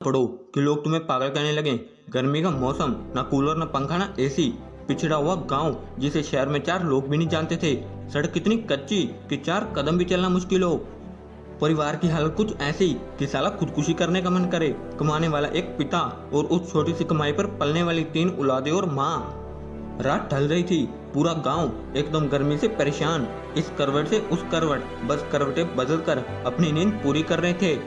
पड़ो कि लोग तुम्हें पागल कहने लगे। गर्मी का मौसम, ना कूलर ना पंखा ना एसी। पिछड़ा हुआ गांव जिसे शहर में 4 लोग भी नहीं जानते थे। सड़क कितनी कच्ची कि 4 कदम भी चलना मुश्किल हो। परिवार की हालत कुछ ऐसी कि साला खुदकुशी करने का मन करे। कमाने वाला एक पिता और उस छोटी सी कमाई पर पलने वाली 3 औलादें और माँ। रात ढल रही थी। पूरा गांव एकदम गर्मी से परेशान, इस करवट से उस करवट, बस करवटें बदल कर अपनी नींद पूरी कर रहे थे।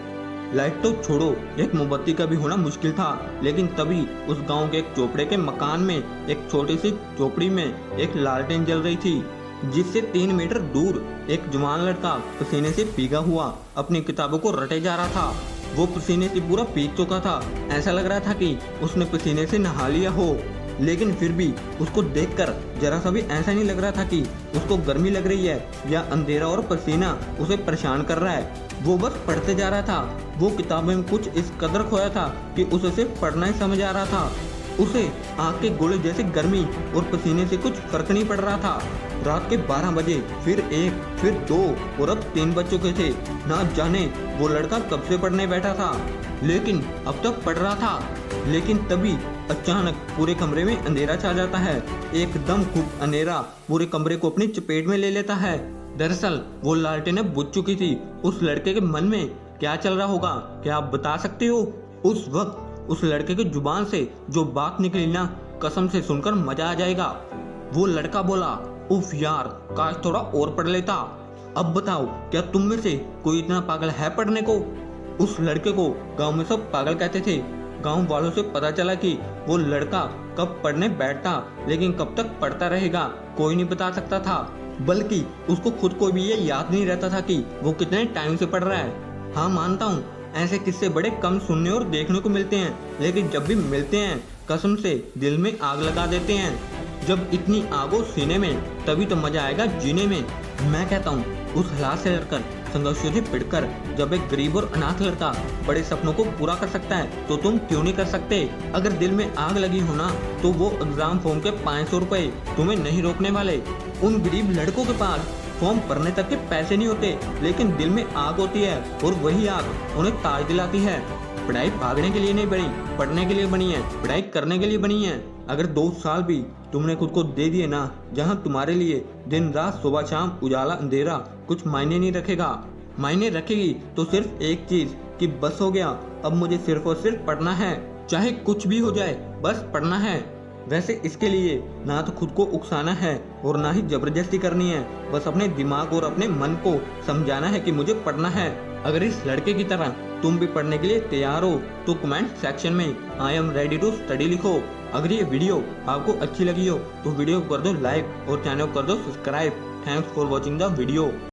लाइट तो छोड़ो, एक मोमबत्ती का भी होना मुश्किल था। लेकिन तभी उस गांव के एक चोपड़े के मकान में, एक छोटी सी झोपड़ी में एक लालटेन जल रही थी, जिससे 3 मीटर दूर एक जवान लड़का पसीने से भीगा हुआ अपनी किताबों को रटे जा रहा था। वो पसीने से पूरा भीग चुका था। ऐसा लग रहा था कि उसने पसीने से नहा लिया हो। लेकिन फिर भी उसको देखकर जरा सा भी ऐसा नहीं लग रहा था कि उसको गर्मी लग रही है या अंधेरा और पसीना उसे परेशान कर रहा है। वो बस पढ़ते जा रहा था। वो किताबें में कुछ इस कदर खोया था कि उसे सिर्फ पढ़ना ही समझ आ रहा था। उसे आग के गोले जैसे गर्मी और पसीने से कुछ फर्क नहीं पड़ रहा था। रात के 12 बजे, फिर 1, फिर 2 और अब 3 बज चुके थे। ना जाने वो लड़का कब से पढ़ने बैठा था, लेकिन अब तक पढ़ रहा था। लेकिन तभी अचानक पूरे कमरे में अंधेरा छा जाता है। एकदम खूब अंधेरा पूरे कमरे को अपनी चपेट में ले लेता है। दरअसल वो लालटेन अब बुझ चुकी थी। उस लड़के के मन में क्या चल रहा होगा, क्या आप बता सकते हो? उस वक्त उस लड़के की जुबान से जो बात निकली ना, कसम से सुनकर मजा आ जाएगा। वो लड़का बोला, उफ यार, काश थोड़ा और पढ़ लेता। अब बताओ, क्या तुम में से कोई इतना पागल है पढ़ने को? उस लड़के को गांव में सब पागल कहते थे। गांव वालों से पता चला कि वो लड़का कब पढ़ने बैठता, लेकिन कब तक पढ़ता रहेगा कोई नहीं बता सकता था। बल्कि उसको खुद को भी ये याद नहीं रहता था कि वो कितने टाइम से पढ़ रहा है। हाँ, मानता हूँ ऐसे किस्से बड़े कम सुनने और देखने को मिलते हैं, लेकिन जब भी मिलते हैं कसम से दिल में आग लगा देते हैं। जब इतनी आग हो सीने में, तभी तो मजा आएगा जीने में। मैं कहता हूँ उस हालात से लड़कर, संघर्षों से भिड़कर, जब एक गरीब और अनाथ लड़का बड़े सपनों को पूरा कर सकता है, तो तुम क्यों नहीं कर सकते? अगर दिल में आग लगी हो ना, तो वो एग्जाम फॉर्म के 500 रुपए तुम्हें नहीं रोकने वाले। उन गरीब लड़कों के पास फॉर्म भरने तक के पैसे नहीं होते, लेकिन दिल में आग होती है, और वही आग उन्हें ताज दिलाती है। पढ़ाई भागने के लिए नहीं बनी, पढ़ने के लिए बनी है, पढ़ाई करने के लिए बनी है। अगर 2 साल भी तुमने खुद को दे दिए ना, जहां तुम्हारे लिए दिन रात सुबह शाम उजाला अंधेरा कुछ मायने नहीं रखेगा। मायने रखेगी तो सिर्फ एक चीज कि बस हो गया, अब मुझे सिर्फ और सिर्फ पढ़ना है, चाहे कुछ भी हो जाए, बस पढ़ना है। वैसे इसके लिए ना तो खुद को उकसाना है और ना ही जबरदस्ती करनी है, बस अपने दिमाग और अपने मन को समझाना है कि मुझे पढ़ना है। अगर इस लड़के की तरह तुम भी पढ़ने के लिए तैयार हो तो कमेंट सेक्शन में I am ready to study लिखो। अगर ये वीडियो आपको अच्छी लगी हो तो वीडियो को कर दो लाइक और चैनल को कर दो subscribe. Thanks for watching the video.